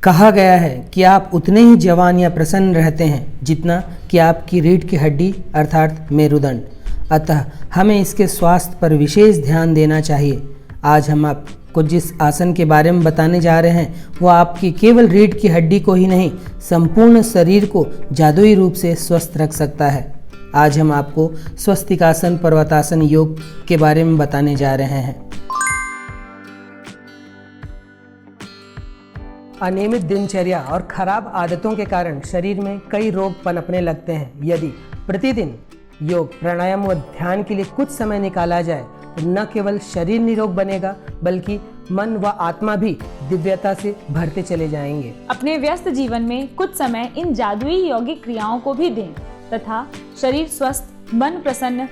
कहा गया है कि आप उतने ही जवान या प्रसन्न रहते हैं जितना कि आपकी रीढ़ की हड्डी अर्थात मेरुदंड। अतः हमें इसके स्वास्थ्य पर विशेष ध्यान देना चाहिए। आज हम आपको जिस आसन के बारे में बताने जा रहे हैं वो आपकी केवल रीढ़ की हड्डी को ही नहीं, संपूर्ण शरीर को जादुई रूप से स्वस्थ रख सकता है। आज हम आपको स्वस्तिकासन पर्वतासन योग के बारे में बताने जा रहे हैं। अनियमित दिनचर्या और खराब आदतों के कारण शरीर में कई रोग पनपने लगते हैं। यदि प्रतिदिन योग, प्राणायाम व ध्यान के लिए कुछ समय निकाला जाए तो न केवल शरीर निरोग बनेगा बल्कि मन व आत्मा भी दिव्यता से भरते चले जाएंगे। अपने व्यस्त जीवन में कुछ समय इन जादुई यौगिक क्रियाओं को भी दें तथा शरीर स्वस्थ, मन प्रसन्न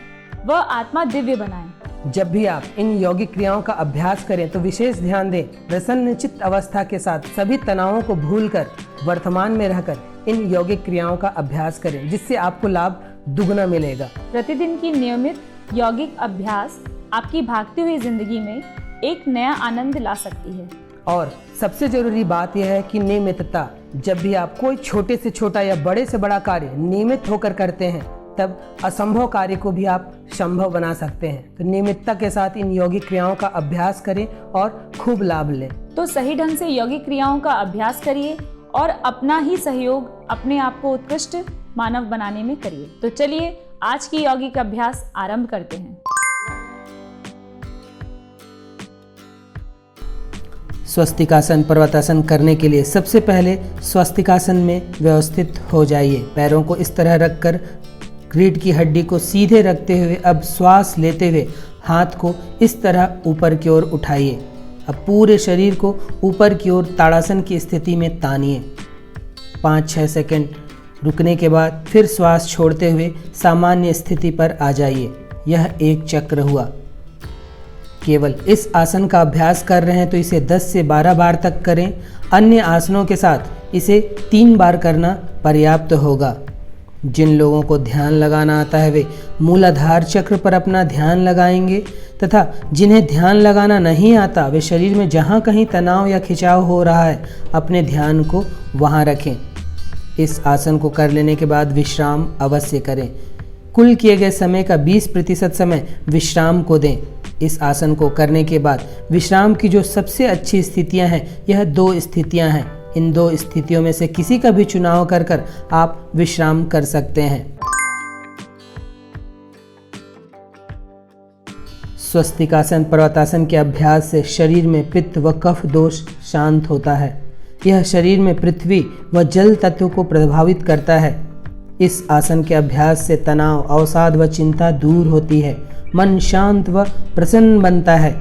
व आत्मा दिव्य बनाएं। जब भी आप इन यौगिक क्रियाओं का अभ्यास करें तो विशेष ध्यान दें। प्रसन्न चित्त अवस्था के साथ सभी तनावों को भूलकर वर्तमान में रहकर इन यौगिक क्रियाओं का अभ्यास करें, जिससे आपको लाभ दुगना मिलेगा। प्रतिदिन की नियमित यौगिक अभ्यास आपकी भागती हुई जिंदगी में एक नया आनंद ला सकती है। और सबसे जरूरी बात यह है कि नियमितता। जब भी आप कोई छोटे से छोटा या बड़े से बड़ा कार्य नियमित होकर करते हैं तब असंभव कार्य को भी आप संभव बना सकते हैं। तो नियमितता के साथ इन यौगिक क्रियाओं का अभ्यास करें और खूब लाभ लें। तो सही ढंग से यौगिक क्रियाओं का अभ्यास करिए और अपना ही सहयोग अपने आप को उत्कृष्ट मानव बनाने में करिए। तो चलिए आज की यौगिक अभ्यास आरंभ करते हैं। स्वस्तिकासन पर्वतासन करने के लिए सबसे पहले स्वस्तिकासन में व्यवस्थित हो जाइए। पैरों को इस तरह रखकर रीढ़ की हड्डी को सीधे रखते हुए अब श्वास लेते हुए हाथ को इस तरह ऊपर की ओर उठाइए। अब पूरे शरीर को ऊपर की ओर ताड़ासन की स्थिति में तानिए। 5-6 सेकंड रुकने के बाद फिर श्वास छोड़ते हुए सामान्य स्थिति पर आ जाइए। यह एक चक्र हुआ। केवल इस आसन का अभ्यास कर रहे हैं तो इसे 10 से 12 बार तक करें। अन्य आसनों के साथ इसे 3 बार करना पर्याप्त होगा। जिन लोगों को ध्यान लगाना आता है वे मूलाधार चक्र पर अपना ध्यान लगाएंगे तथा जिन्हें ध्यान लगाना नहीं आता वे शरीर में जहाँ कहीं तनाव या खिंचाव हो रहा है अपने ध्यान को वहाँ रखें। इस आसन को कर लेने के बाद विश्राम अवश्य करें। कुल किए गए समय का 20% समय विश्राम को दें। इस आसन को करने के बाद विश्राम की जो सबसे अच्छी स्थितियां हैं यह 2 स्थितियां हैं। इन 2 स्थितियों में से किसी का भी चुनाव कर आप विश्राम कर सकते हैं। स्वस्तिकासन पर्वतासन के अभ्यास से शरीर में पित्त व कफ दोष शांत होता है। यह शरीर में पृथ्वी व जल तत्व को प्रभावित करता है। इस आसन के अभ्यास से तनाव, अवसाद व चिंता दूर होती है। मन शांत व प्रसन्न बनता है।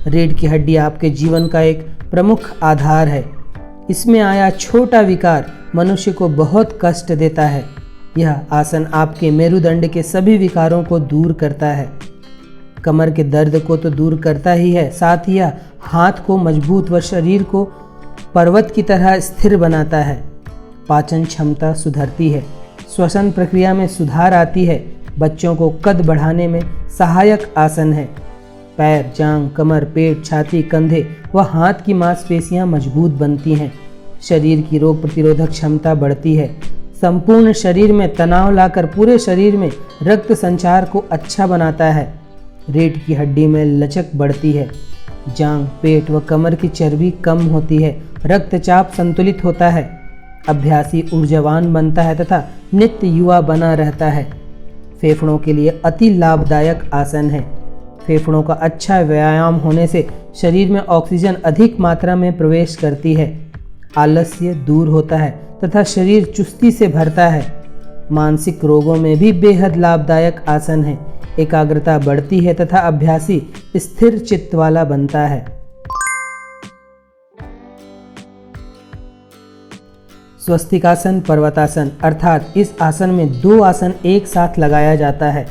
रीढ़ की हड्डी आपके जीवन का एक प्रमुख आधार है। इसमें आया छोटा विकार मनुष्य को बहुत कष्ट देता है। यह आसन आपके मेरुदंड के सभी विकारों को दूर करता है। कमर के दर्द को तो दूर करता ही है, साथ ही यह हाथ को मजबूत व शरीर को पर्वत की तरह स्थिर बनाता है। पाचन क्षमता सुधरती है। श्वसन प्रक्रिया में सुधार आती है। बच्चों को कद बढ़ाने में सहायक आसन है। पैर, जांघ, कमर, पेट, छाती, कंधे व हाथ की मांसपेशियां मजबूत बनती हैं। शरीर की रोग प्रतिरोधक क्षमता बढ़ती है। संपूर्ण शरीर में तनाव लाकर पूरे शरीर में रक्त संचार को अच्छा बनाता है। रीढ़ की हड्डी में लचक बढ़ती है। जांघ, पेट व कमर की चर्बी कम होती है। रक्तचाप संतुलित होता है। अभ्यासी ऊर्जावान बनता है तथा नित्य युवा बना रहता है। फेफड़ों के लिए अति लाभदायक आसन है। फेफड़ों का अच्छा व्यायाम होने से शरीर में ऑक्सीजन अधिक मात्रा में प्रवेश करती है। आलस्य दूर होता है तथा शरीर चुस्ती से भरता है। मानसिक रोगों में भी बेहद लाभदायक आसन है। एकाग्रता बढ़ती है तथा अभ्यासी स्थिर चित्त वाला बनता है। स्वस्तिकासन पर्वतासन अर्थात इस आसन में 2 आसन एक साथ लगाया जाता है।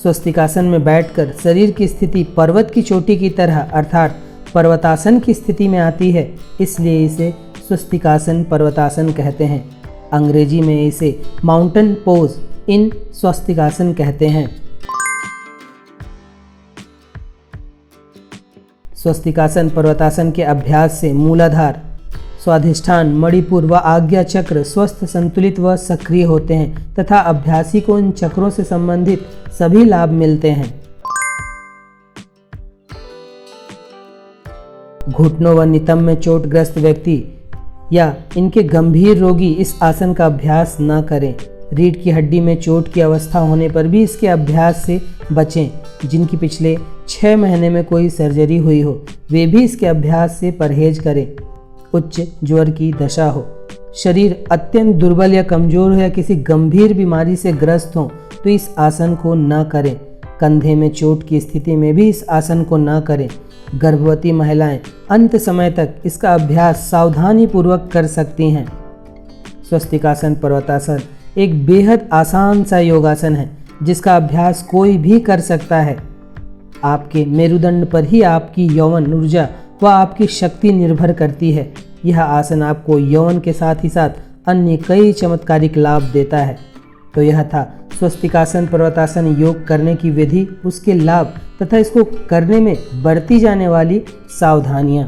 स्वस्तिकासन में बैठकर शरीर की स्थिति पर्वत की चोटी की तरह अर्थात पर्वतासन की स्थिति में आती है, इसलिए इसे स्वस्तिकासन पर्वतासन कहते हैं। अंग्रेजी में इसे माउंटेन पोज इन स्वस्तिकासन कहते हैं। स्वस्तिकासन पर्वतासन के अभ्यास से मूलाधार, स्वाधिष्ठान, मणिपुर व आज्ञा चक्र स्वस्थ, संतुलित व सक्रिय होते हैं तथा अभ्यासी को इन चक्रों से संबंधित सभी लाभ मिलते हैं। घुटनों व नितंब में चोटग्रस्त व्यक्ति या इनके गंभीर रोगी इस आसन का अभ्यास न करें। रीढ़ की हड्डी में चोट की अवस्था होने पर भी इसके अभ्यास से बचें। जिनकी पिछले 6 महीने में कोई सर्जरी हुई हो वे भी इसके अभ्यास से परहेज करें। उच्च ज्वर की दशा हो, शरीर अत्यंत दुर्बल या कमजोर हो या किसी गंभीर बीमारी से ग्रस्त हो तो इस आसन को न करें। कंधे में चोट की स्थिति में भी इस आसन को न करें। गर्भवती महिलाएं अंत समय तक इसका अभ्यास सावधानी पूर्वक कर सकती हैं। स्वस्तिकासन पर्वतासन एक बेहद आसान सा योगासन है जिसका अभ्यास कोई भी कर सकता है। आपके मेरुदंड पर ही आपकी यौवन ऊर्जा व आपकी शक्ति निर्भर करती है। यह आसन आपको यौवन के साथ ही साथ अन्य कई चमत्कारिक लाभ देता है। तो यह था स्वस्तिकासन पर्वतासन योग करने की विधि, उसके लाभ तथा इसको करने में बरती जाने वाली सावधानियाँ।